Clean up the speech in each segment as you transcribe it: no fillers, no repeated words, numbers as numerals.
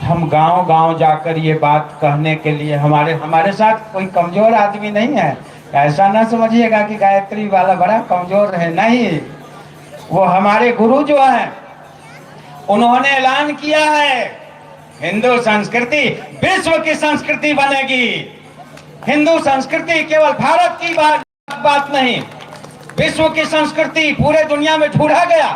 हम गांव गांव जाकर ये बात कहने के लिए, हमारे साथ कोई कमजोर आदमी नहीं है। ऐसा ना समझिएगा कि गायत्री वाला बड़ा कमजोर है, नहीं। वो हमारे गुरु जो हैं, उन्होंने ऐलान किया है हिंदू संस्कृति विश्व की संस्कृति बनेगी। हिंदू संस्कृति केवल भारत की बात नहीं, विश्व की संस्कृति पूरे दुनिया में ढूंढा गया।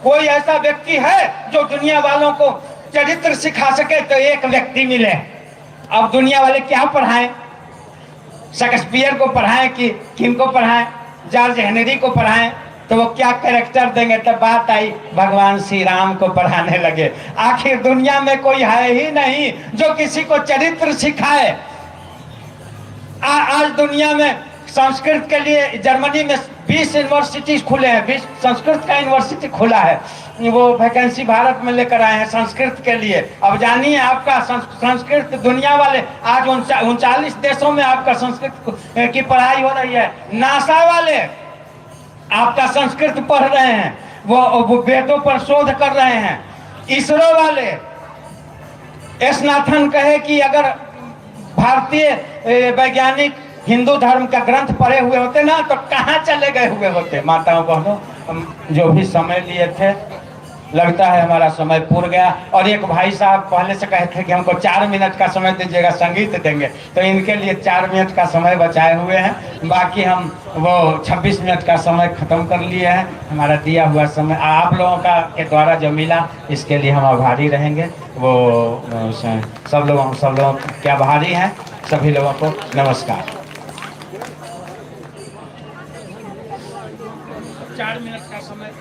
कोई ऐसा व्यक्ति है जो दुनिया वालों को चरित्र सिखा सके तो एक व्यक्ति मिले। अब दुनिया वाले क्या पढ़ाएं? शेक्सपियर को पढ़ाएं कि किनको पढ़ाएं? जॉर्ज हेनरी को पढ़ाएं तो वो क्या कैरेक्टर देंगे? तब बात आई भगवान श्री राम को पढ़ाने लगे। आखिर दुनिया में कोई है ही नहीं जो किसी को चरित्र सिखाए। आज दुनिया में संस्कृत के लिए जर्मनी में 20 यूनिवर्सिटी खुले हैं, 20 संस्कृत का यूनिवर्सिटी खुला है। वो वैकेंसी भारत में लेकर आए हैं संस्कृत के लिए। अब जानिए आपका संस्कृत दुनिया वाले आज 39 देशों में आपका संस्कृत की पढ़ाई हो रही है। नासा वाले आपका संस्कृत पढ़ रहे हैं, वो वेदों पर शोध कर रहे हैं। इसरो वाले एस नाथन कहे कि अगर भारतीय वैज्ञानिक हिंदू धर्म का ग्रंथ पढ़े हुए होते ना तो कहाँ चले गए हुए होते। माताओं बहनों, जो भी समय लिए थे, लगता है हमारा समय पूरा गया। और एक भाई साहब पहले से कहे थे कि हमको 4 मिनट का समय दीजिएगा, संगीत देंगे, तो इनके लिए 4 मिनट का समय बचाए हुए हैं। बाकी हम वो 26 मिनट का समय खत्म कर लिए हैं। हमारा दिया हुआ समय आप लोगों का के द्वारा जो मिला, इसके लिए हम आभारी रहेंगे। वो सब लोगों के आभारी हैं। सभी लोगों को नमस्कार। 4 मिनट का समय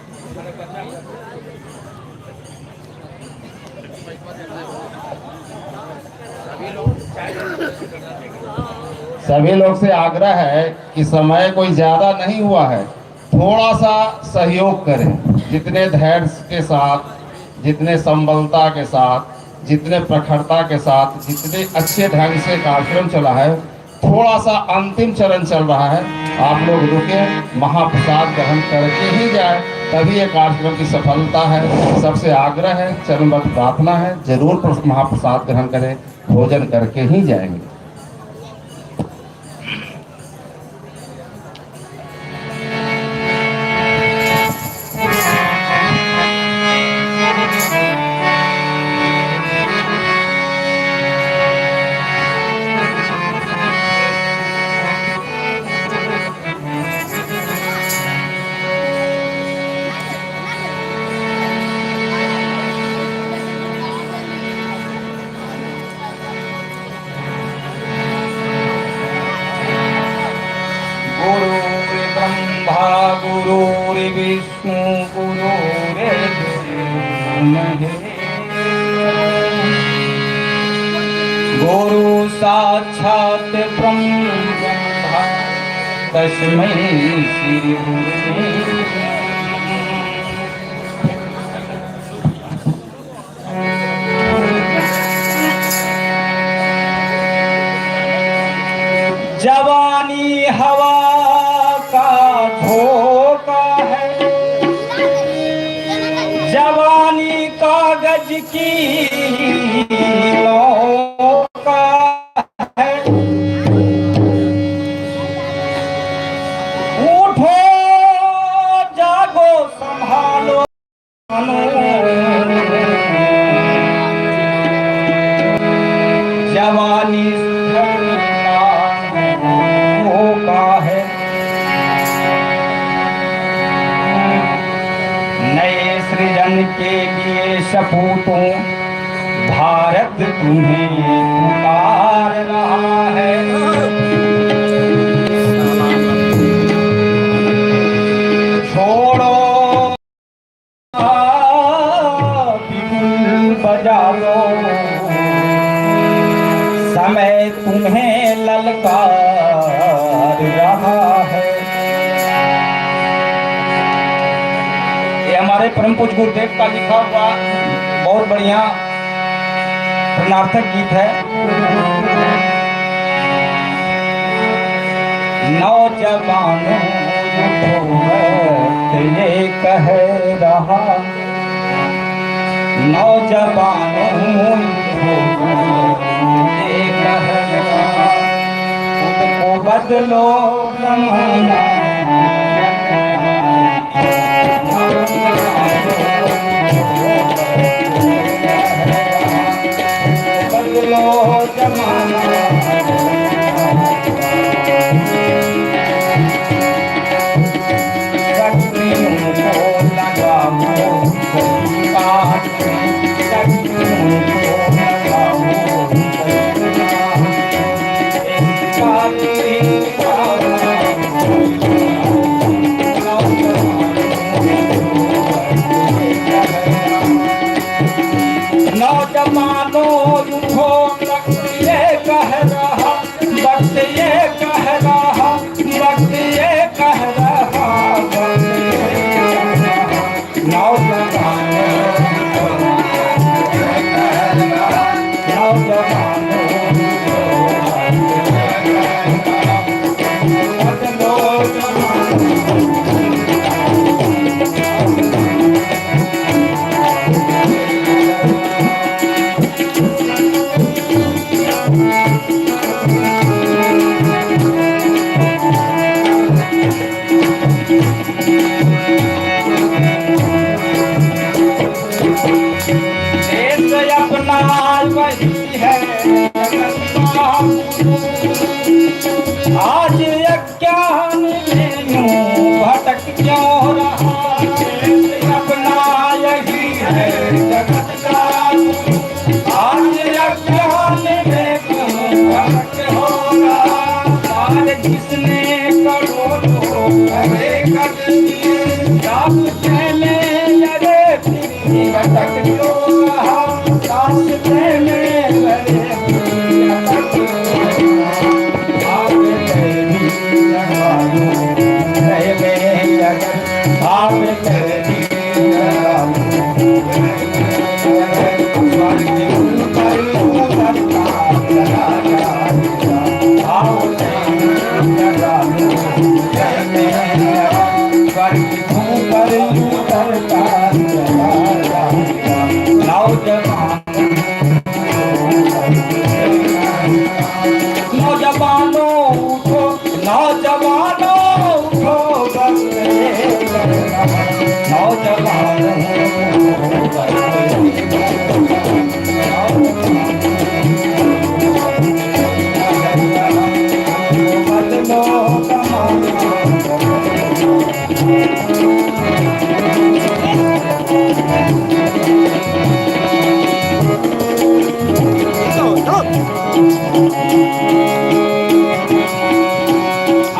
सभी लोग से आग्रह है कि समय कोई ज्यादा नहीं हुआ है, थोड़ा सा सहयोग करें। जितने धैर्य के साथ, जितने संबलता के साथ, जितने प्रखरता के साथ, जितने अच्छे ढंग से कार्यक्रम चला है, थोड़ा सा अंतिम चरण चल रहा है, आप लोग रुके, महाप्रसाद ग्रहण करके ही जाए, तभी ये कार्यक्रम की सफलता है। सबसे आग्रह है, चरणबद्ध प्रार्थना है, जरूर महाप्रसाद ग्रहण करें, भोजन करके ही जाएंगे। गुरुर्विष्णु गुरुर्देवो गुरु साक्षात् ब्रह्मा तस्मै श्री गुरुवे जवानी हवा का झोंका है, जवानी कागज की नौका है। उठो जागो संभालो जवानी के लिए सपूतों भारत तुम्हें पुकार रहा है। छोड़ो बिगुल बजा लो, समय तुम्हें ललकार रहा है। हमारे परम पूज्य गुरुदेव का लिखा हुआ बहुत बढ़िया प्रणर्थक गीत है। नौजवानों ये कह रहा, नौजवानों बदलो जमाना बदलो जमाना नौजवानों उठो वक्त ये कह रहा वक्त ये कह रहा वक्त ये कह रहा वही है आज अज्ञान में यूं भटक क्यों रहा अपना यही है जगत का आज अज्ञान में क्यों भटक हो रहा आज जिसने करोड़ों करे कर दिए सब चले लगे फिर भटक क्यों रहा नौजवानों उठो नौजवानों उठो नौजवानों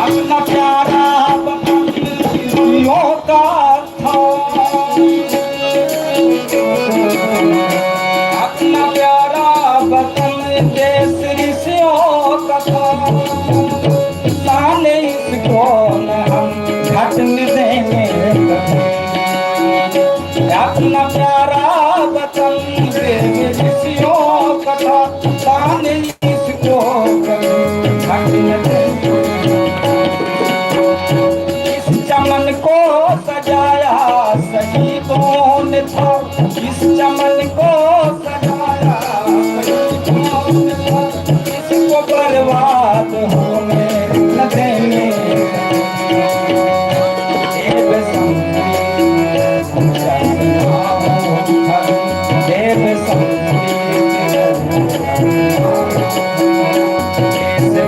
अपना प्यारा बंदियों का था अपना प्यारा वतन देश ऋषियों का था साले इसको न हम घटने देंगे अपना प्यारा वतन देश ऋषियों का था साले इसको घटने देंगे चमन को सजाया शहीदों ने था इस चमन को सजाया शहीदों ने था इसको बर्बाद होने न देंगे देव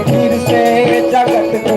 फिर से जगत को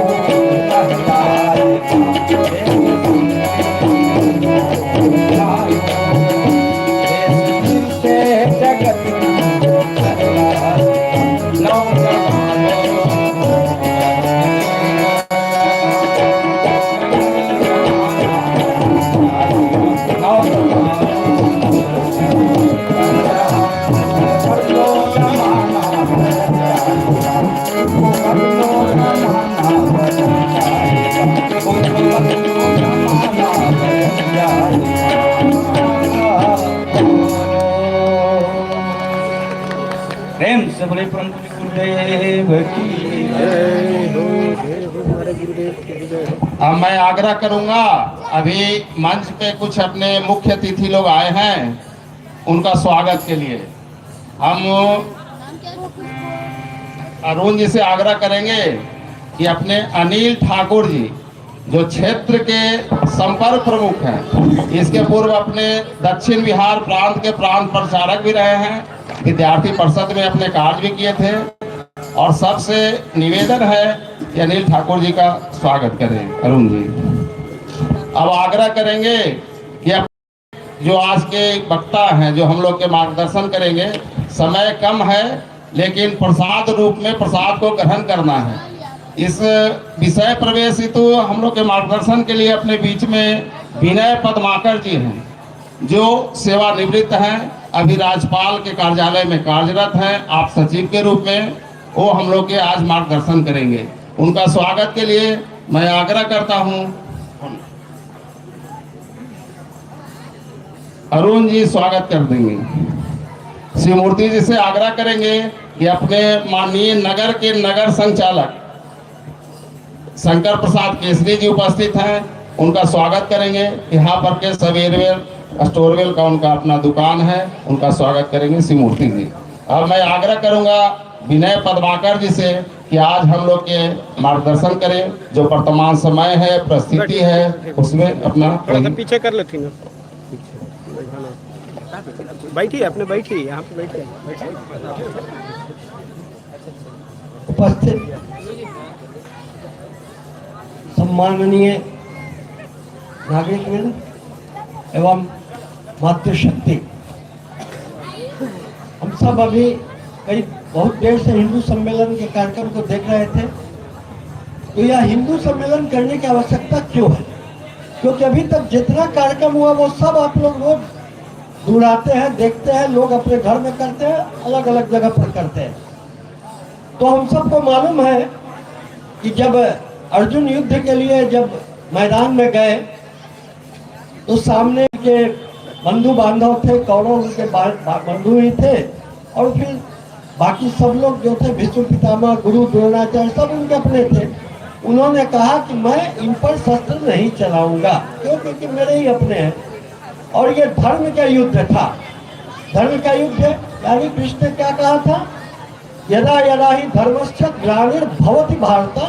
प्रेम से बोले परम गुरुदेव की। अब मैं आग्रह करूंगा, अभी मंच पे कुछ अपने मुख्य अतिथि लोग आए हैं, उनका स्वागत के लिए हम अरुण जी से आग्रह करेंगे कि अपने अनिल ठाकुर जी जो क्षेत्र के संपर्क प्रमुख हैं, इसके पूर्व अपने दक्षिण बिहार प्रांत के प्रांत प्रचारक भी रहे हैं, विद्यार्थी परिषद में अपने कार्य भी किए थे। और सबसे निवेदन है कि अनिल ठाकुर जी का स्वागत करें। अरुण जी अब आग्रह करेंगे कि अब जो आज के वक्ता हैं जो हम लोग के मार्गदर्शन करेंगे, समय कम है लेकिन प्रसाद रूप में प्रसाद को ग्रहण करना है। इस विषय प्रवेश हेतु हम लोग के मार्गदर्शन के लिए अपने बीच में विनय पद्माकर जी हैं जो सेवानिवृत्त हैं, अभी राज्यपाल के कार्यालय में कार्यरत हैं आप सचिव के रूप में। वो हम लोग के आज मार्गदर्शन करेंगे। उनका स्वागत के लिए मैं आग्रह करता हूं, अरुण जी स्वागत कर देंगे। श्री मूर्ति जी से आग्रह करेंगे कि अपने माननीय नगर के नगर संचालक शंकर प्रसाद केसरी जी उपस्थित हैं, उनका स्वागत करेंगे। यहाँ पर के सवेरवेल स्टोरवेल का उनका अपना दुकान है, उनका स्वागत करेंगे श्री मूर्ति जी। अब मैं आग्रह करूंगा विनय पद्माकर जी से कि आज हम लोग के मार्गदर्शन करें, जो वर्तमान समय है परिस्थिति है उसमें अपना पीछे कर लेती ना, बैठिए अपने, बैठिए यहाँ पे बैठिए। उपस्थित सम्माननीय नागरिक एवं मातृशक्ति, हम सब अभी कई बहुत देर से हिंदू सम्मेलन के कार्यक्रम को देख रहे थे। तो यह हिंदू सम्मेलन करने की आवश्यकता क्यों है? क्योंकि अभी तक जितना कार्यक्रम हुआ वो सब आप लोग रोज दोहराते हैं, देखते हैं, लोग अपने घर में करते हैं, अलग अलग जगह पर करते हैं। तो हम सबको मालूम है कि जब अर्जुन युद्ध के लिए जब मैदान में गए तो सामने के बंधु बांधव थे, कौरव उनके बंधु ही थे, और फिर बाकी सब लोग जो थे भीष्म पितामह, गुरु द्रोणाचार्य सब उनके अपने थे। उन्होंने कहा कि मैं इन पर शस्त्र नहीं चलाऊंगा, क्यों? क्योंकि मेरे ही अपने हैं। और ये धर्म का युद्ध था, धर्म का युद्ध है। यानी कृष्ण ने क्या कहा था? यदा यदा ही धर्मस्य ग्लानिर्भवति भारत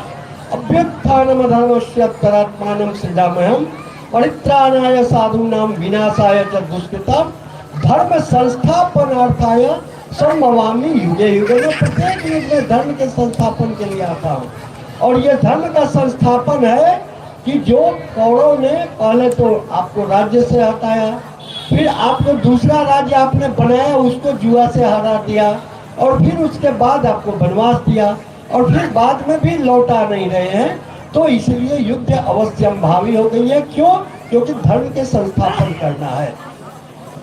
अभ्युत्थानम धर्मस्य तदात्मानं सृजाम्यहम् परित्राणाय साधूनां विनाशाय च दुष्कृताम् धर्म संस्थापनार्थाय संभवामि युगे युगे। में प्रत्येक युग में धर्म के संस्थापन के लिए आता हूँ। और ये धर्म का संस्थापन है कि जो कौरव ने पहले तो आपको राज्य से हटाया, फिर आपको दूसरा राज्य आपने बनाया, उसको जुआ से हरा दिया, और फिर उसके बाद आपको वनवास दिया, और फिर बाद में भी लौटा नहीं रहे हैं। तो इसलिए युद्ध अवश्यंभावी हो गई है। क्यों? क्योंकि धर्म के संस्थापन करना है।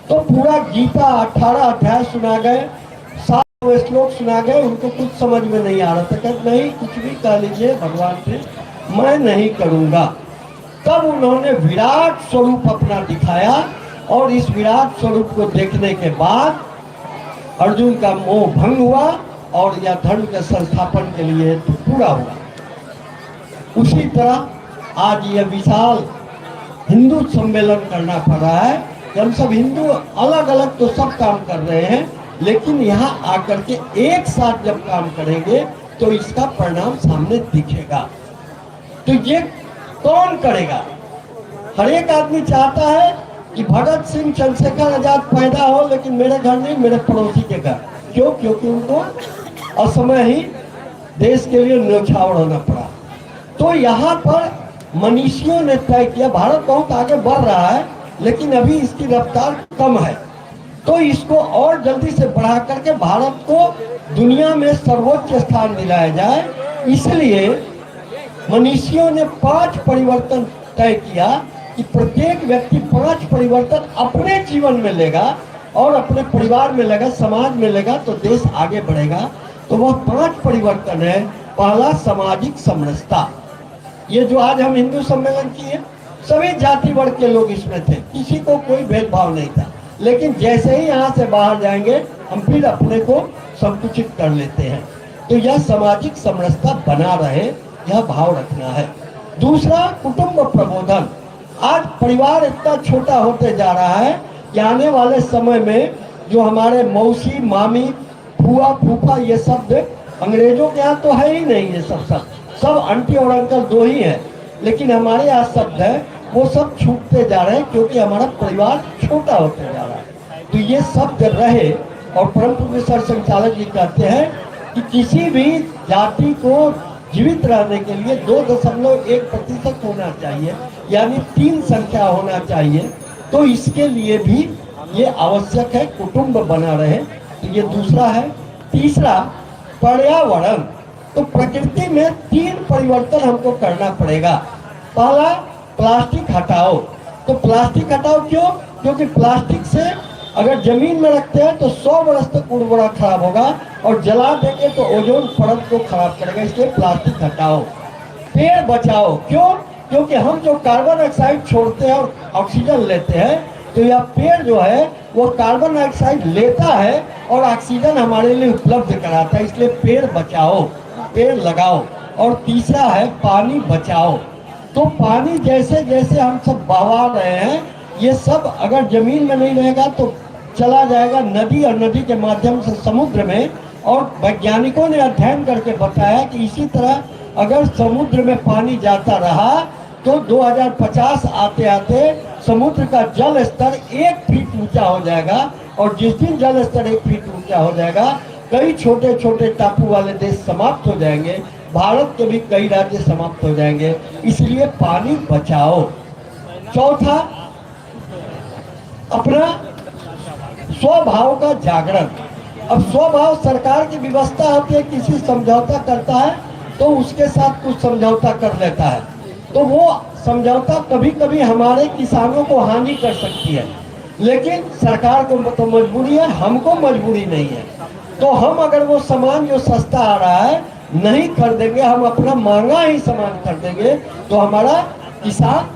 तो पूरा गीता 18 अध्याय सुना गए, 7 श्लोक सुना गए, उनको कुछ समझ में नहीं आ रहा था। कहते नहीं, कुछ भी कह लीजिए भगवान से, मैं नहीं करूंगा। तब उन्होंने विराट स्वरूप अपना दिखाया, और इस विराट स्वरूप को देखने के बाद अर्जुन का मोह भंग हुआ, और यह धर्म के संस्थापन के लिए तो पूरा हुआ। उसी तरह आज यह विशाल हिंदू सम्मेलन करना पड़ रहा है। हम सब हिंदू अलग अलग तो सब काम कर रहे हैं, लेकिन यहाँ आकर के एक साथ जब काम करेंगे तो इसका परिणाम सामने दिखेगा। तो ये कौन करेगा? हर एक आदमी चाहता है कि भगत सिंह, चंद्रशेखर आजाद पैदा हो, लेकिन मेरे घर नहीं, मेरे पड़ोसी के घर। क्यों? क्योंकि उनको असमय ही देश के लिए न्योछावर होना पड़ा। तो यहाँ पर मनीषियों ने तय किया, भारत बहुत आगे बढ़ रहा है लेकिन अभी इसकी रफ्तार कम है, तो इसको और जल्दी से बढ़ा करके भारत को दुनिया में सर्वोच्च स्थान दिलाया जाए। इसलिए मनीषियों ने 5 परिवर्तन तय किया कि प्रत्येक व्यक्ति 5 परिवर्तन अपने जीवन में लेगा और अपने परिवार में लेगा, समाज में लेगा, तो देश आगे बढ़ेगा। तो वह 5 परिवर्तन है। पहला, सामाजिक समरसता। ये जो आज हम हिंदू सम्मेलन किए, सभी जाति वर्ग के लोग इसमें थे, किसी को कोई भेदभाव नहीं था। लेकिन जैसे ही यहाँ से बाहर जाएंगे हम फिर अपने को संकुचित कर लेते हैं। तो यह सामाजिक समरसता बना रहे, यह भाव रखना है। दूसरा, कुटुंब प्रबोधन। आज परिवार इतना छोटा होते जा रहा है कि आने वाले समय में जो हमारे मौसी, मामी, फुआ, फूफा, ये शब्द अंग्रेजों के यहाँ तो है ही नहीं। ये सब सब आंटी और अंकल दो ही हैं, लेकिन हमारे यहाँ शब्द है वो सब छूटते जा रहे हैं क्योंकि हमारा परिवार छोटा होते जा रहा है। तो ये शब्द रहे, और परम पूज्य सर संचालक जी कहते हैं कि किसी भी जाति को जीवित रहने के लिए 2.1% होना चाहिए, यानी 3 संख्या होना चाहिए। तो इसके लिए भी ये आवश्यक है कुटुंब बना रहे। तो ये दूसरा है। तीसरा, पर्यावरण। तो प्रकृति में 3 परिवर्तन हमको करना पड़ेगा। पहला, प्लास्टिक हटाओ। तो प्लास्टिक हटाओ क्यों? क्योंकि प्लास्टिक से अगर जमीन में रखते हैं तो 100 वर्ष तक उर्वरक खराब होगा, और जला देंगे तो ओजोन परत को खराब करेगा, इसलिए प्लास्टिक हटाओ। पेड़ बचाओ। क्यों? क्योंकि हम जो कार्बन डाइऑक्साइड छोड़ते हैं और ऑक्सीजन लेते हैं, तो यह पेड़ जो है वो कार्बन डाइऑक्साइड लेता है और ऑक्सीजन हमारे लिए उपलब्ध कराता है, इसलिए पेड़ बचाओ, पेड़ लगाओ। और तीसरा है पानी बचाओ। तो पानी जैसे जैसे हम सब बहा रहे हैं, ये सब अगर जमीन में नहीं रहेगा तो चला जाएगा नदी, और नदी के माध्यम से समुद्र में। और वैज्ञानिकों ने अध्ययन करके बताया कि इसी तरह अगर समुद्र में पानी जाता रहा तो 2050 आते आते समुद्र का जल स्तर 1 फीट ऊंचा हो जाएगा, और जिस दिन जल स्तर 1 फीट ऊंचा हो जाएगा, कई छोटे छोटे टापू वाले देश समाप्त हो जाएंगे, भारत के भी कई राज्य समाप्त हो जाएंगे, इसलिए पानी बचाओ। चौथा, अपना स्वभाव का जागरण। अब स्वभाव सरकार की व्यवस्था होती है, किसी समझौता करता है तो उसके साथ कुछ समझौता कर लेता है, तो वो समझौता कभी कभी हमारे किसानों को हानि कर सकती है, लेकिन सरकार को तो मजबूरी है, हमको मजबूरी नहीं है। तो हम अगर वो सामान जो सस्ता आ रहा है नहीं खरीदेंगे, हम अपना महंगा ही सामान खरीदेंगे, तो हमारा किसान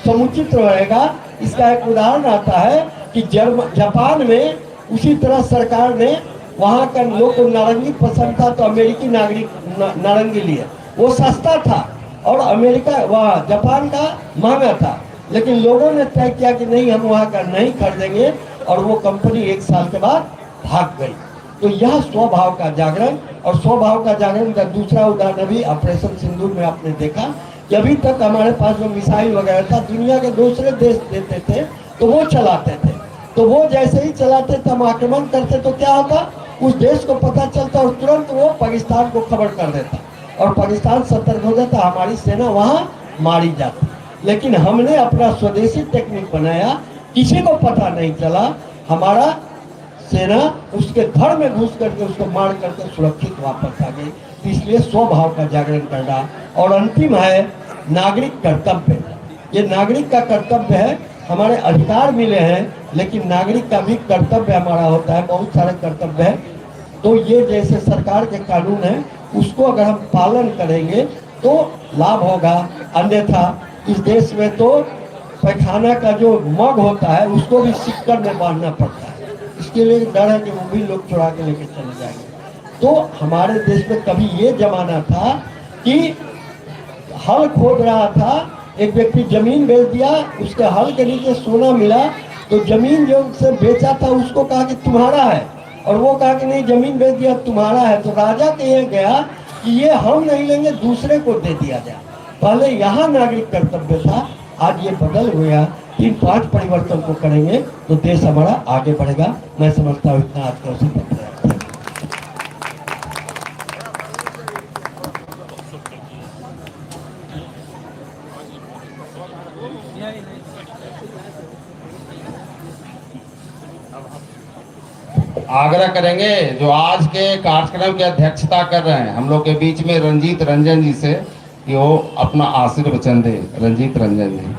समुचित रहेगा। इसका एक उदाहरण आता है कि जापान में उसी तरह सरकार ने, वहाँ का लोग को नारंगी पसंद था तो अमेरिकी नारंगी लिए, वो सस्ता था, और अमेरिका वहाँ जापान का महंगा था, लेकिन लोगों ने तय किया कि नहीं, हम वहाँ का नहीं खरीदेंगे, और वो कंपनी 1 साल के बाद भाग गई। तो यह स्वभाव का जागरण। और स्वभाव का जागरण का दूसरा उदाहरण भी ऑपरेशन सिंदूर में आपने देखा कि अभी तक हमारे पास जो मिसाइल वगैरह था, दुनिया के दूसरे देश देते थे तो वो चलाते थे, तो वो जैसे ही चलाते थे हम आक्रमण करते तो क्या होता, उस देश को पता चलता और तुरंत वो पाकिस्तान को खबर कर देता, और पाकिस्तान सतर्क हो जाता, हमारी सेना वहाँ मारी जाती। लेकिन हमने अपना स्वदेशी टेक्निक बनाया, किसी को पता नहीं चला, हमारा सेना उसके घर में घुस करके उसको मार करके सुरक्षित वापस आ गई। तो इसलिए स्वभाव का जागरण करना। और अंतिम है नागरिक कर्तव्य। ये नागरिक का कर्तव्य है, हमारे अधिकार मिले हैं, लेकिन नागरिक का भी कर्तव्य हमारा होता है, बहुत सारे कर्तव्य है। तो ये जैसे सरकार के कानून है, उसको अगर हम पालन करेंगे तो लाभ होगा, अन्यथा इस देश में तो पैखाना का जो मग होता है उसको भी सिक्कर में बांधना पड़ता है, इसके लिए डर है कि वो भी लोग चुरा के लेके चले जाएंगे। तो हमारे देश में कभी ये जमाना था कि हल खोद रहा था, एक व्यक्ति जमीन बेच दिया, उसके हल के नीचे सोना मिला, तो जमीन जो से बेचा था उसको कहा कि तुम्हारा है, और वो कहा कि नहीं जमीन बेच दिया तुम्हारा है। तो राजा के यहाँ गया कि ये हम नहीं लेंगे, दूसरे को दे दिया जाए। पहले यहाँ नागरिक कर्तव्य था, आज ये बदल गया। 3-5 परिवर्तन को करेंगे तो देश हमारा आगे बढ़ेगा। मैं समझता हूँ इतना आज का उसी पर। आग्रह करेंगे जो आज के कार्यक्रम की अध्यक्षता कर रहे हैं हम लोग के बीच में रंजीत रंजन जी से, कि वो अपना आशीर्वचन दे। रंजीत रंजन जी।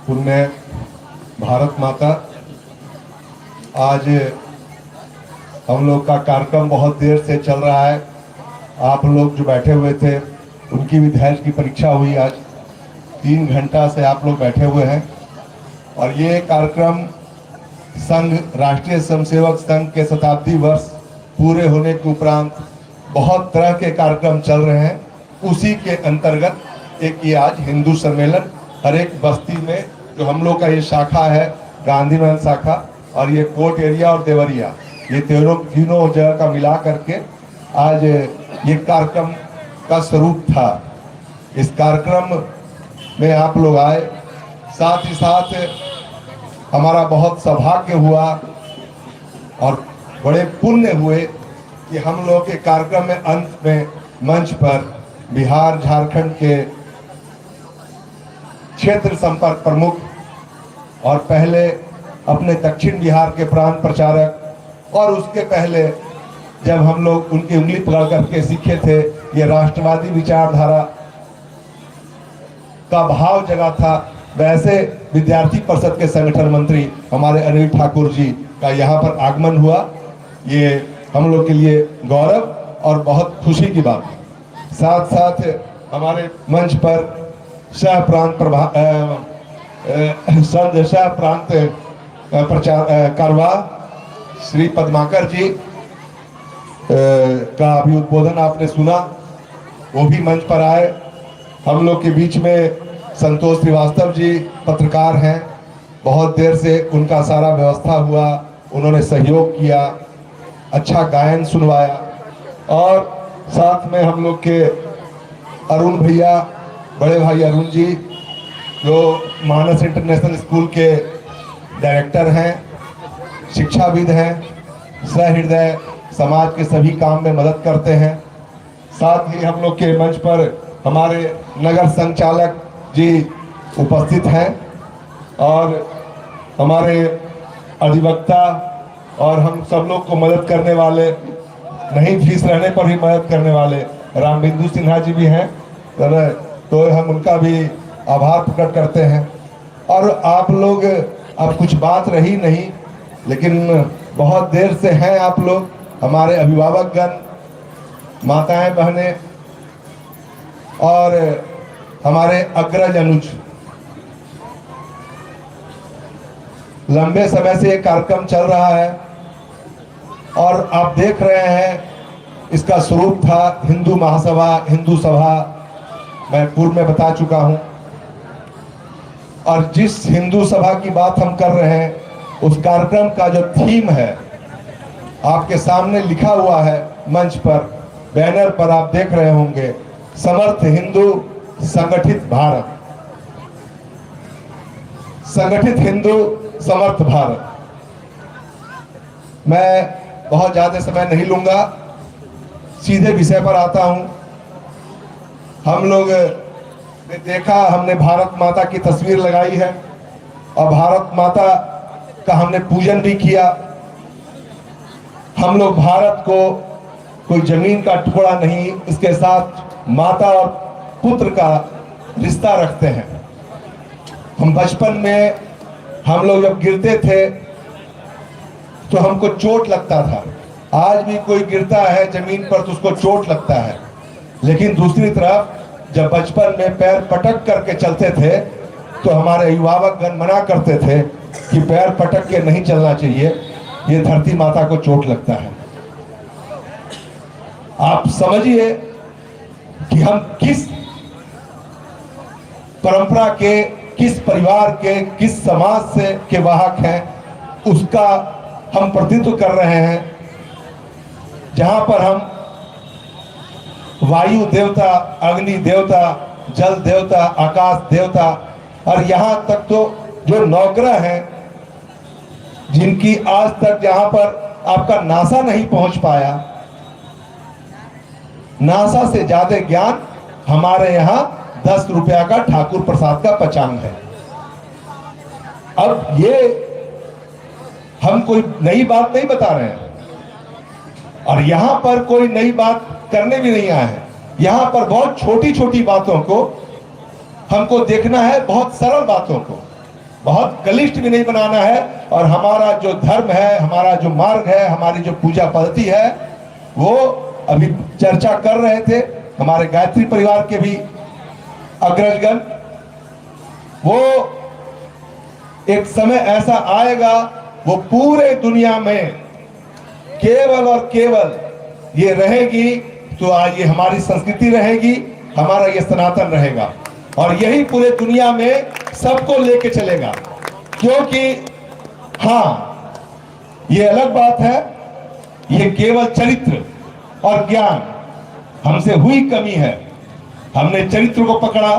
पुण्य भारत माता, आज हम लोग का कार्यक्रम बहुत देर से चल रहा है। आप लोग जो बैठे हुए थे उनकी भी धैर्य की परीक्षा हुई। आज 3 घंटा से आप लोग बैठे हुए हैं, और ये कार्यक्रम संघ, राष्ट्रीय स्वयंसेवक संघ के शताब्दी वर्ष पूरे होने के उपरांत बहुत तरह के कार्यक्रम चल रहे हैं। उसी के अंतर्गत एक ये आज हिंदू सम्मेलन हर एक बस्ती में जो हम लोग का ये शाखा है गांधी महल शाखा, और ये कोर्ट एरिया और देवरिया, ये तीनों जगह का मिला करके आज ये कार्यक्रम का स्वरूप था। इस कार्यक्रम में आप लोग आए, साथ ही साथ हमारा बहुत सौभाग्य हुआ और बड़े पुण्य हुए कि हम लोग के कार्यक्रम में अंत में मंच पर बिहार झारखंड के क्षेत्र संपर्क प्रमुख और पहले अपने दक्षिण बिहार के प्रांत प्रचारक, और उसके पहले जब हम लोग उनकी उंगली पकड़ करके सीखे थे, ये राष्ट्रवादी विचारधारा का भाव जगा था, वैसे विद्यार्थी परिषद के संगठन मंत्री हमारे अनिल ठाकुर जी का यहाँ पर आगमन हुआ। ये हम लोग के लिए गौरव और बहुत खुशी की बात है। साथ साथ हमारे मंच पर सह प्रांत कारवा श्री पद्माकर जी का अभी उद्बोधन आपने सुना, वो भी मंच पर आए। हम लोग के बीच में संतोष श्रीवास्तव जी पत्रकार हैं, बहुत देर से उनका सारा व्यवस्था हुआ, उन्होंने सहयोग किया, अच्छा गायन सुनवाया। और साथ में हम लोग के अरुण भैया, बड़े भाई अरुण जी, जो मानस इंटरनेशनल स्कूल के डायरेक्टर हैं, शिक्षाविद हैं, सहृदय समाज के सभी काम में मदद करते हैं। साथ ही हम लोग के मंच पर हमारे नगर संचालक जी उपस्थित हैं और हमारे अधिवक्ता और हम सब लोग को मदद करने वाले, नहीं फीस रहने पर भी मदद करने वाले रामबिंदु सिन्हा जी भी हैं, तो हम उनका भी आभार प्रकट करते हैं। और आप लोग, अब कुछ बात रही नहीं, लेकिन बहुत देर से हैं आप लोग, हमारे अभिभावकगण, माताएं बहनें और हमारे अग्रज अनुज, लंबे समय से ये कार्यक्रम चल रहा है और आप देख रहे हैं इसका स्वरूप था हिंदू महासभा, हिंदू सभा, मैं पूर्व में बता चुका हूं। और जिस हिंदू सभा की बात हम कर रहे हैं, उस कार्यक्रम का जो थीम है आपके सामने लिखा हुआ है मंच पर, बैनर पर आप देख रहे होंगे, समर्थ हिंदू संगठित भारत, संगठित हिंदू समर्थ भारत। मैं बहुत ज्यादा समय नहीं लूंगा, सीधे विषय पर आता हूं। हम लोग ने देखा, हमने भारत माता की तस्वीर लगाई है और भारत माता का हमने पूजन भी किया। हम लोग भारत को कोई जमीन का टुकड़ा नहीं, इसके साथ माता और पुत्र का रिश्ता रखते हैं। हम बचपन में हम लोग जब गिरते थे तो हमको चोट लगता था, आज भी कोई गिरता है जमीन पर तो उसको चोट लगता है, लेकिन दूसरी तरफ जब बचपन में पैर पटक करके चलते थे तो हमारे अभिभावकगण मना करते थे कि पैर पटक के नहीं चलना चाहिए, ये धरती माता को चोट लगता है। आप समझिए कि हम किस परंपरा के, किस परिवार के, किस समाज से के वाहक हैं, उसका हम प्रतिनिधित्व कर रहे हैं। जहां पर हम वायु देवता, अग्नि देवता, जल देवता, आकाश देवता और यहां तक तो जो नौग्रह हैं, जिनकी आज तक जहां पर आपका नासा नहीं पहुंच पाया, नासा से ज्यादा ज्ञान हमारे यहां 10 रुपया का ठाकुर प्रसाद का पचांग है। अब ये हम कोई नई बात नहीं बता रहे हैं और यहां पर कोई नई बात करने भी नहीं आए हैं। यहां पर बहुत छोटी छोटी बातों को हमको देखना है, बहुत सरल बातों को, बहुत कलिष्ठ भी नहीं बनाना है। और हमारा जो धर्म है, हमारा जो मार्ग है, हमारी जो पूजा पद्धति है, वो अभी चर्चा कर रहे थे हमारे गायत्री परिवार के भी अग्रजगण, वो एक समय ऐसा आएगा वो पूरे दुनिया में केवल और केवल ये रहेगी, तो आज ये हमारी संस्कृति रहेगी, हमारा ये सनातन रहेगा और यही पूरे दुनिया में सबको लेके चलेगा। क्योंकि हाँ, ये अलग बात है, ये केवल चरित्र और ज्ञान हमसे हुई कमी है। हमने चरित्र को पकड़ा,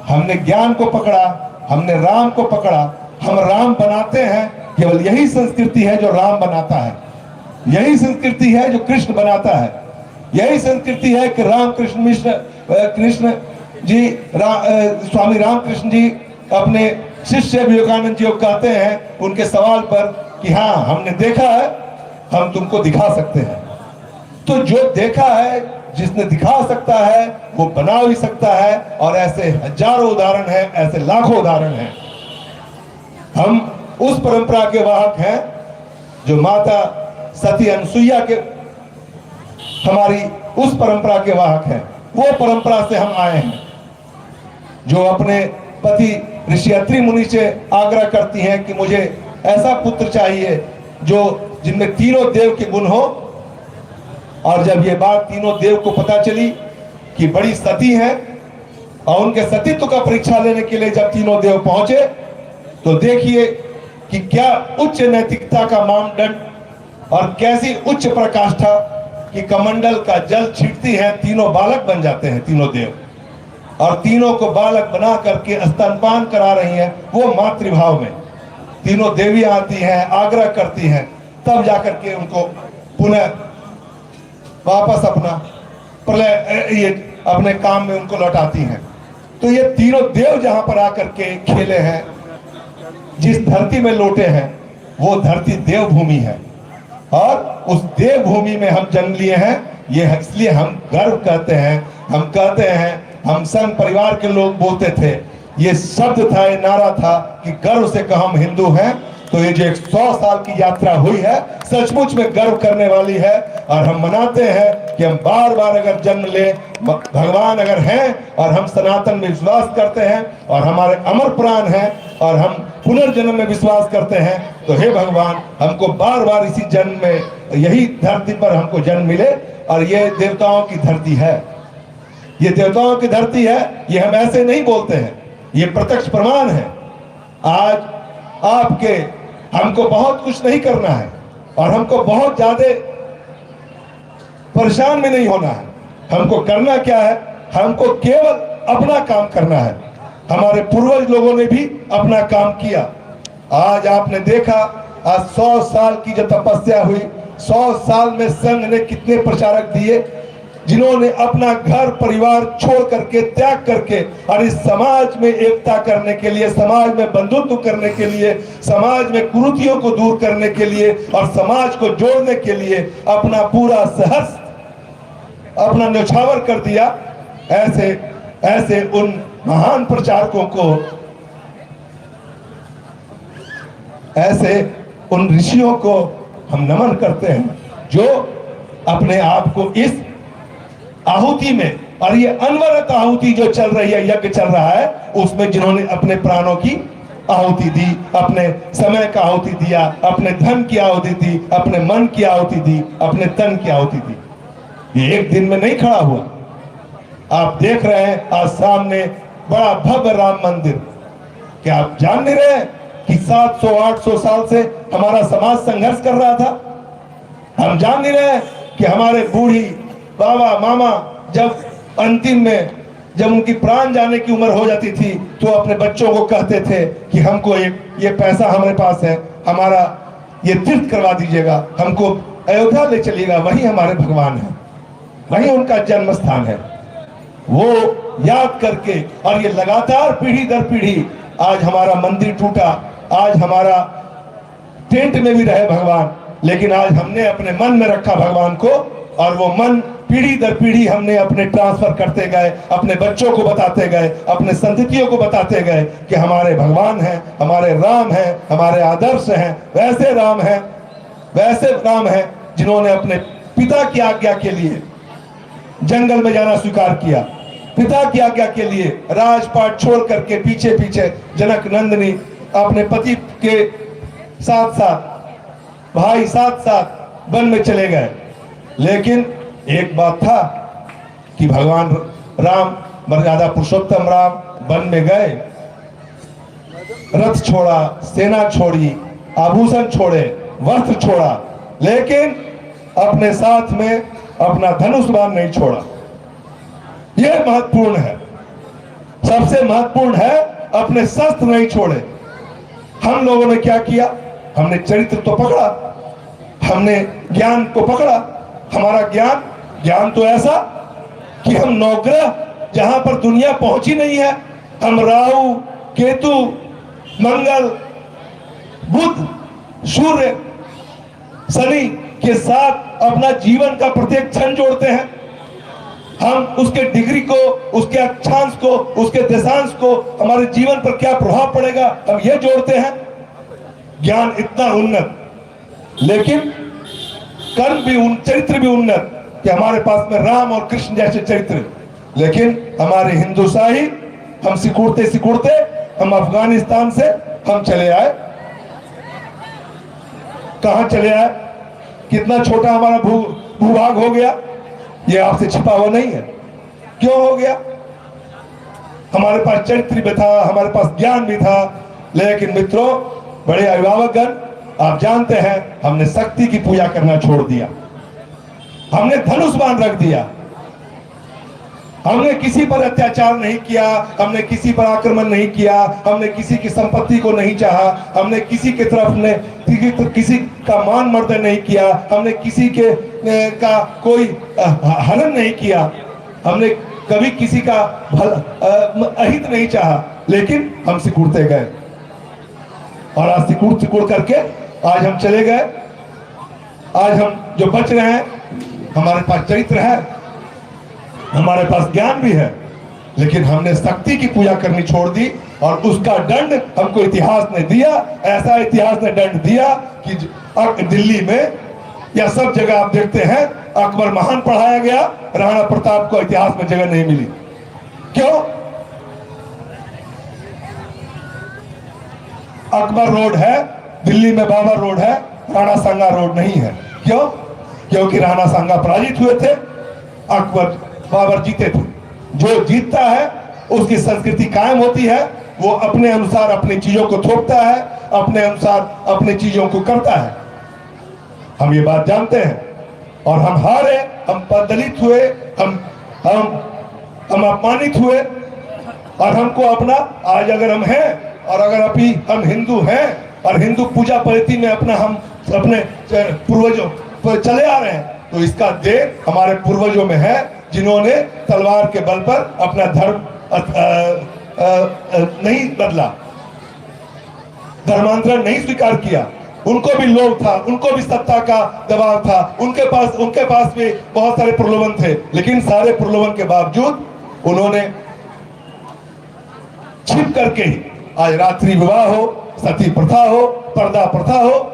हमने ज्ञान को पकड़ा, हमने राम को पकड़ा। हम राम बनाते हैं, केवल यही संस्कृति है जो राम बनाता है, यही संस्कृति है जो कृष्ण बनाता है, यही संस्कृति है कि रामकृष्ण मिश्र कृष्ण जी स्वामी रामकृष्ण जी अपने शिष्य विवेकानंद जी को कहते हैं उनके सवाल पर कि हाँ हमने देखा है, हम तुमको दिखा सकते हैं। तो जो देखा है, जिसने दिखा सकता है वो बना भी सकता है, और ऐसे हजारों उदाहरण हैं, ऐसे लाखों उदाहरण हैं। हम उस परंपरा के वाहक हैं जो माता सती अनसुईया के, हमारी उस परंपरा के वाहक हैं। वो परंपरा से हम आए हैं जो अपने पति ऋषि अत्रि मुनि से आग्रह करती हैं कि मुझे ऐसा पुत्र चाहिए जो जिनमें तीनों देव के गुण हो। और जब ये बात तीनों देव को पता चली कि बड़ी सती है, और उनके सतीत्व का परीक्षा लेने के लिए जब तीनों देव पहुंचे, तो देखिए कि क्या उच्च नैतिकता का मानदंड और कैसी उच्च प्रकाष्ठा कि कमंडल का जल छींटती है, तीनों बालक बन जाते हैं तीनों देव, और तीनों को बालक बना करके स्तनपान करा रही हैं। वो मातृभाव में तीनों देवियां आती हैं, आग्रह करती हैं, तब जाकर के उनको पुनः वापस अपना प्रलय ये अपने काम में उनको लौटाती हैं। तो ये तीनों देव जहां पर आकर के खेले हैं, जिस धरती में लौटे हैं, वो धरती देवभूमि है, और उस देवभूमि में हम जन्म लिए हैं। ये इसलिए हम गर्व कहते हैं, हम कहते हैं, हम संघ परिवार के लोग बोलते थे, ये शब्द था, ये नारा था कि गर्व से कहा हम हिंदू हैं। तो ये जो 100 साल की यात्रा हुई है, सचमुच में गर्व करने वाली है। और हम मनाते हैं कि हम बार बार अगर जन्म ले, भगवान अगर हैं और हम सनातन में विश्वास करते हैं और हमारे अमर प्राण हैं और हम पुनर्जन्म में विश्वास करते हैं, तो हे भगवान हमको बार बार इसी जन्म में, यही धरती पर हमको जन्म मिले। और ये देवताओं की धरती है, ये देवताओं की धरती है, ये हम ऐसे नहीं बोलते हैं, ये प्रत्यक्ष प्रमाण है। आज आपके हमको बहुत कुछ नहीं करना है, और हमको बहुत ज्यादा परेशान में नहीं होना है। हमको करना क्या है, हमको केवल अपना काम करना है। हमारे पूर्वज लोगों ने भी अपना काम किया। आज आपने देखा, आज 100 साल की जो तपस्या हुई, 100 साल में संघ ने कितने प्रचारक दिए, जिन्होंने अपना घर परिवार छोड़ करके, त्याग करके, और इस समाज में एकता करने के लिए, समाज में बंधुत्व करने के लिए, समाज में कुरीतियों को दूर करने के लिए और समाज को जोड़ने के लिए अपना पूरा सहस्त्र अपना न्यौछावर कर दिया। ऐसे ऐसे उन महान प्रचारकों को, ऐसे उन ऋषियों को हम नमन करते हैं, जो अपने आप को इस आहुति में, और ये अनवरत आहुति जो चल रही है, यज्ञ चल रहा है, उसमें जिन्होंने अपने प्राणों की आहुति दी, अपने समय का आहुति दिया, अपने धन की आहुति दी, अपने मन की आहुति दी, अपने तन की आहुति दी। ये एक दिन में नहीं खड़ा हुआ। आप देख रहे हैं आज सामने बड़ा भव्य राम मंदिर। क्या आप जान नहीं रहे कि 700-800 साल से हमारा समाज संघर्ष कर रहा था? हम जान नहीं रहे कि हमारे बूढ़ी बाबा मामा जब अंतिम में, जब उनकी प्राण जाने की उम्र हो जाती थी, तो अपने बच्चों को कहते थे कि हमको ये पैसा हमारे पास है, हमारा ये तीर्थ करवा दीजिएगा, हमको अयोध्या ले चलिएगा, वही हमारे भगवान है, वही उनका जन्म स्थान है। वो याद करके, और ये लगातार पीढ़ी दर पीढ़ी, आज हमारा मंदिर टूटा, आज हमारा टेंट में भी रहे भगवान, लेकिन आज हमने अपने मन में रखा भगवान को, और वो मन पीढ़ी दर पीढ़ी हमने अपने ट्रांसफर करते गए, अपने बच्चों को बताते गए, अपने संततियों को बताते गए कि हमारे भगवान हैं, हमारे राम हैं, हमारे आदर्श हैं। वैसे राम हैं, वैसे राम हैं जिन्होंने अपने पिता की आज्ञा के लिए जंगल में जाना स्वीकार किया, पिता की आज्ञा के लिए राजपाट छोड़ करके पीछे पीछे जनक नंदिनी अपने पति के साथ साथ, भाई साथ साथ वन में चले गए। लेकिन एक बात था कि भगवान राम, मर्यादा पुरुषोत्तम राम वन में गए, रथ छोड़ा, सेना छोड़ी, आभूषण छोड़े, वस्त्र छोड़ा, लेकिन अपने साथ में अपना धनुष बाण नहीं छोड़ा। यह महत्वपूर्ण है, सबसे महत्वपूर्ण है, अपने शस्त्र नहीं छोड़े। हम लोगों ने क्या किया? हमने चरित्र तो पकड़ा, हमने ज्ञान को पकड़ा। हमारा ज्ञान तो ऐसा कि हम नवग्रह, जहां पर दुनिया पहुंची नहीं है, हम राहु, केतु, मंगल, बुध, सूर्य, शनि के साथ अपना जीवन का प्रत्येक क्षण जोड़ते हैं। हम उसके डिग्री को, उसके अक्षांश को, उसके दशांश को, हमारे जीवन पर क्या प्रभाव पड़ेगा, हम ये जोड़ते हैं। ज्ञान इतना उन्नत, लेकिन कर्म भी चरित्र भी उन्नत कि हमारे पास में राम और कृष्ण जैसे चरित्र। लेकिन हमारे हिंदुशाही, हम सिकुड़ते सिकुड़ते हम अफगानिस्तान से हम चले आए। कहां चले आए? कितना छोटा हमारा भूभाग हो गया, ये आपसे छिपा हुआ नहीं है। क्यों हो गया? हमारे पास चरित्र भी था, हमारे पास ज्ञान भी था, लेकिन मित्रों, बड़े अभिभावकगण, आप जानते हैं, हमने शक्ति की पूजा करना छोड़ दिया, हमने धनुष बाण रख दिया, हमने किसी पर अत्याचार नहीं किया, हमने किसी पर आक्रमण नहीं किया, हमने किसी की संपत्ति को नहीं चाहा, हमने किसी की तरफ ने किसी का मान मर्दन नहीं किया, हमने किसी के का कोई हनन नहीं किया, हमने कभी किसी का अहित नहीं चाहा, लेकिन हम सिकुड़ते गए। और आज सिकुड़ करके आज हम चले गए। आज हम जो बच रहे हैं, हमारे पास चरित्र है, हमारे पास ज्ञान भी है, लेकिन हमने शक्ति की पूजा करनी छोड़ दी, और उसका दंड हमको इतिहास ने दिया। ऐसा इतिहास ने दंड दिया कि दिल्ली में या सब जगह आप देखते हैं, अकबर महान पढ़ाया गया, राणा प्रताप को इतिहास में जगह नहीं मिली। क्यों? अकबर रोड है, दिल्ली में बाबर रोड है, राणा सांगा रोड नहीं है। क्यों? क्योंकि राणा सांगा पराजित हुए थे, अकबर बाबर जीते थे। जो जीतता है उसकी संस्कृति कायम होती है, वो अपने अनुसार अपनी चीजों को थोपता है, अपने अनुसार अपनी चीजों को करता है। हम ये बात जानते हैं, और हम हारे, हम दलित हुए, हम अपमानित हुए, और हमको अपना, आज अगर हम हैं, और अगर अभी हम हिंदू हैं और हिंदू पूजा पद्धति में हम अपने पूर्वजों पर चले आ रहे हैं, तो इसका देन हमारे पूर्वजों में है, जिन्होंने तलवार के बल पर अपना धर्म नहीं बदला, धर्मांतरण नहीं स्वीकार किया। उनको भी लोभ था, उनको भी सत्ता का दबाव था, उनके पास भी बहुत सारे प्रलोभन थे, लेकिन सारे प्रलोभन के बावजूद उन्होंने छिप करके ही, आज रात्रि विवाह हो, सती प्रथा हो, पर्दा प्रथा हो,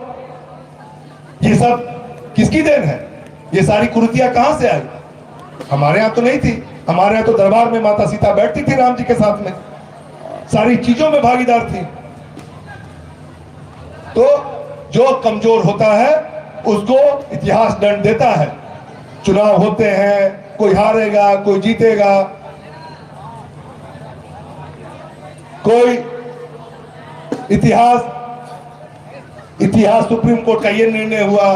ये सब किसकी देन है? ये सारी कुरीतियां कहां से आई? हमारे यहाँ तो नहीं थी। हमारे यहाँ तो दरबार में माता सीता बैठती थी राम जी के साथ में, सारी चीजों में भागीदार थी। तो जो कमजोर होता है उसको इतिहास दंड देता है। चुनाव होते हैं, कोई हारेगा, कोई जीतेगा, कोई इतिहास सुप्रीम कोर्ट का ये निर्णय हुआ,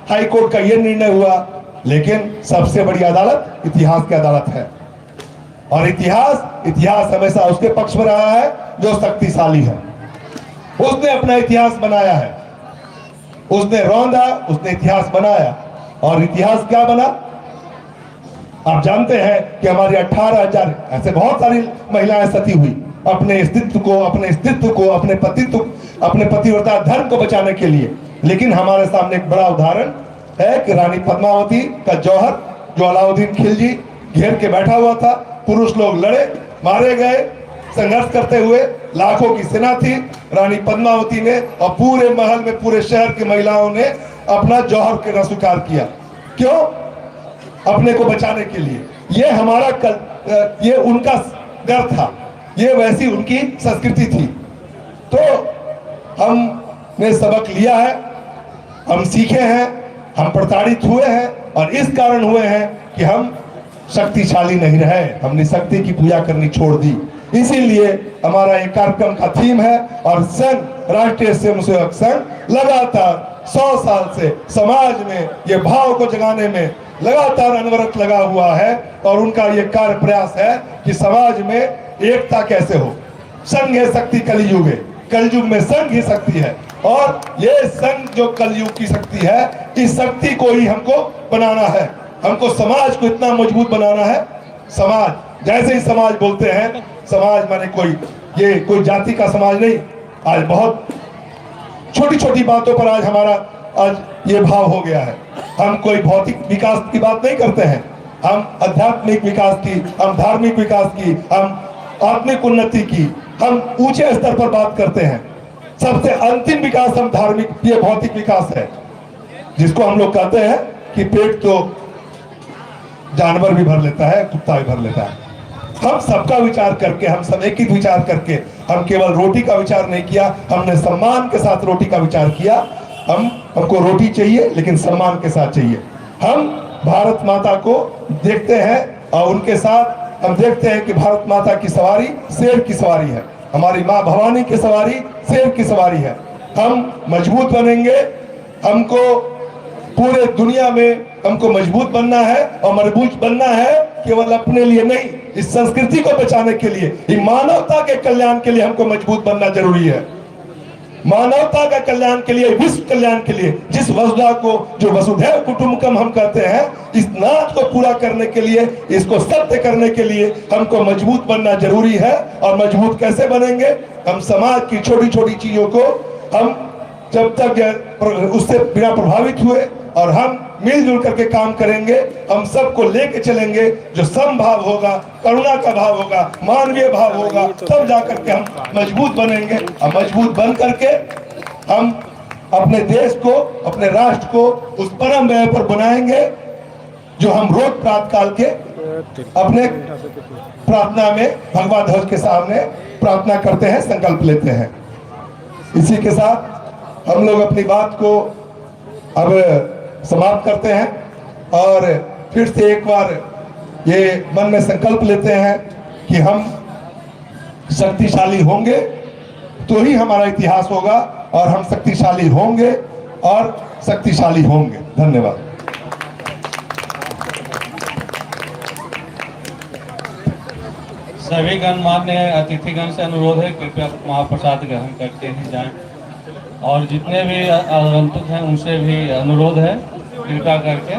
हाई कोर्ट का ये निर्णय हुआ, लेकिन सबसे बड़ी अदालत इतिहास की अदालत है। और इतिहास हमेशा उसके पक्ष में रहा है जो शक्तिशाली है। उसने अपना इतिहास बनाया है, उसने रौंदा, उसने इतिहास बनाया। और इतिहास क्या बना? आप जानते हैं कि हमारी 18,000 ऐसे बहुत सारी महिलाएं सती हुई अपने अस्तित्व को, अपने पतिव्रता धर्म को बचाने के लिए। लेकिन हमारे सामने एक बड़ा उदाहरण है कि रानी पद्मावती का जौहर, जो अलाउद्दीन खिलजी घेर के बैठा हुआ था, पुरुष लोग लड़े, मारे गए, संघर्ष करते हुए, लाखों की सेना थी, रानी पद्मावती ने और पूरे महल में, पूरे शहर की महिलाओं ने अपना जौहर के स्वीकार किया। क्यों? अपने को बचाने के लिए। ये हमारा ये उनका डर था, ये वैसी उनकी संस्कृति थी। तो हमने सबक लिया है, हम सीखे हैं, हम प्रताड़ित हुए हैं, और इस कारण हुए हैं कि हम शक्तिशाली नहीं रहे। हमने शक्ति की पूजा करनी छोड़ दी, इसीलिए हमारा ये कार्यक्रम का थीम है। और संघ, राष्ट्रीय स्वयंसेवक संघ लगातार 100 साल से समाज में ये भाव को जगाने में लगातार अनवरत लगा हुआ है। और उनका ये कार्य प्रयास है कि समाज में एकता कैसे हो। संघ है शक्ति कलयुग है, कलयुग में संघ ही शक्ति है। और ये संघ जो कलयुग की शक्ति है, इस शक्ति को ही हमको बनाना है। हमको समाज को इतना मजबूत बनाना है। समाज, जैसे ही समाज बोलते हैं, समाज माने कोई जाति का समाज नहीं। आज बहुत छोटी छोटी बातों पर आज हमारा ये भाव हो गया है। हम कोई भौतिक विकास की बात नहीं करते हैं, हम आध्यात्मिक विकास की, हम धार्मिक विकास की, हम आत्मिक उन्नति की, हम ऊंचे स्तर पर बात करते हैं। सबसे अंतिम विकास हम धार्मिक, ये भौतिक विकास है, जिसको हम लोग कहते हैं कि पेट तो जानवर भी भर लेता है, कुत्ता भी भर लेता है। हम सबका विचार करके, हम सब एक ही विचार करके, हम केवल रोटी का विचार नहीं किया, हमने सम्मान के साथ रोटी का विचार किया। हमको रोटी चाहिए लेकिन सम्मान के साथ चाहिए। हम भारत माता को देखते हैं और उनके साथ हम देखते हैं कि भारत माता की सवारी शेर की सवारी है, हमारी माँ भवानी की सवारी शेर की सवारी है। हम मजबूत बनेंगे, हमको पूरे दुनिया में हमको मजबूत बनना है। और मजबूत बनना है केवल अपने लिए नहीं, इस संस्कृति को बचाने के लिए, इस मानवता के कल्याण के लिए हमको मजबूत बनना जरूरी है। मानवता का कल्याण के लिए, विश्व कल्याण के लिए, जिस वसुधा को, जो वसुधैव कुटुंबकम हम कहते हैं, इस नाच को पूरा करने के लिए, इसको सत्य करने के लिए हमको मजबूत बनना जरूरी है। और मजबूत कैसे बनेंगे? हम समाज की छोटी छोटी चीजों को हम जब तक उससे बिना प्रभावित हुए और हम मिलजुल करके काम करेंगे, हम सबको लेके चलेंगे, जो समभाव होगा, करुणा का भाव होगा, मानवीय भाव होगा, तब जाकर के हम मजबूत बनेंगे। और मजबूत बन करके हम अपने देश को, अपने राष्ट्र को उस परम व्यय पर बनाएंगे जो हम रोज प्रातःकाल के अपने प्रार्थना में भगवा ध्वज के सामने प्रार्थना करते हैं, संकल्प लेते हैं। इसी के साथ हम लोग अपनी बात को अब समाप्त करते हैं और फिर से एक बार ये मन में संकल्प लेते हैं कि हम शक्तिशाली होंगे तो ही हमारा इतिहास होगा, और हम शक्तिशाली होंगे और शक्तिशाली होंगे। धन्यवाद। सभी गणमान्य अतिथिगण से अनुरोध है कृपया महाप्रसाद ग्रहण करके ही जाएं। और जितने भी आगंतुक हैं उनसे भी अनुरोध है कृपया करके